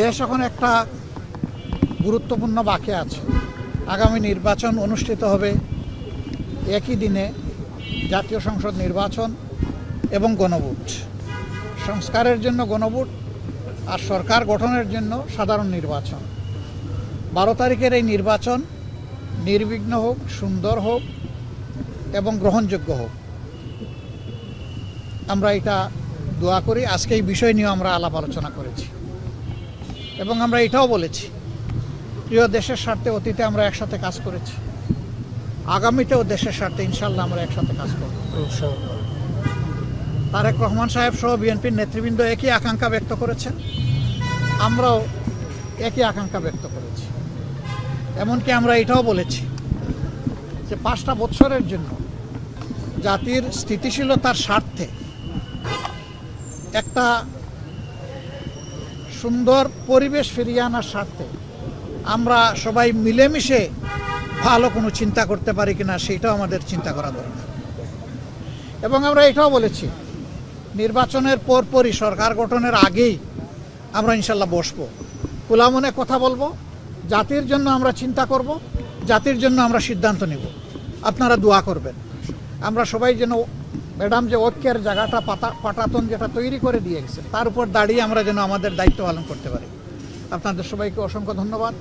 দেশ এখন একটা গুরুত্বপূর্ণ বাঁকে আছে। আগামী নির্বাচন অনুষ্ঠিত হবে একই দিনে, জাতীয় সংসদ নির্বাচন এবং গণভোট। সংস্কারের জন্য গণভোট আর সরকার গঠনের জন্য সাধারণ নির্বাচন। 12 তারিখের এই নির্বাচন নির্বিঘ্ন হোক, সুন্দর হোক এবং গ্রহণযোগ্য হোক, আমরা এটা দোয়া করি। আজকে এই বিষয় নিয়ে আমরা আলাপ আলোচনা করেছি এবং আমরা এটাও বলেছি, প্রিয় দেশের স্বার্থে অতীতে আমরা একসাথে কাজ করেছি, আগামীতেও দেশের স্বার্থে ইনশাল্লাহ আমরা একসাথে কাজ করব। তারেক রহমান সাহেব সহ বিএনপির নেতৃবৃন্দ একই আকাঙ্ক্ষা ব্যক্ত করেছেন, আমরাও একই আকাঙ্ক্ষা ব্যক্ত করেছি। এমনকি আমরা এটাও বলেছি যে 5টা বছরের জন্য জাতির স্থিতিশীলতার স্বার্থে একটা সুন্দর পরিবেশ ফিরিয়ে আনার স্বার্থে আমরা সবাই মিলেমিশে ভালো কোনো চিন্তা করতে পারি কিনা সেটাও আমাদের চিন্তা করা দরকার। এবং আমরা এটাও বলেছি, নির্বাচনের পরপরই, সরকার গঠনের আগেই আমরা ইনশাল্লাহ বসবো, খোলা মনে কথা বলবো, জাতির জন্য আমরা চিন্তা করব, জাতির জন্য আমরা সিদ্ধান্ত নেব। আপনারা দোয়া করবেন আমরা সবাই যেন ম্যাডাম যে ঐক্যের জায়গাটা পাটাতন যেটা তৈরি করে দিয়ে গেছে, তার উপর দাঁড়িয়ে আমরা যেন আমাদের দায়িত্ব পালন করতে পারি। আপনাদের সবাইকে অসংখ্য ধন্যবাদ।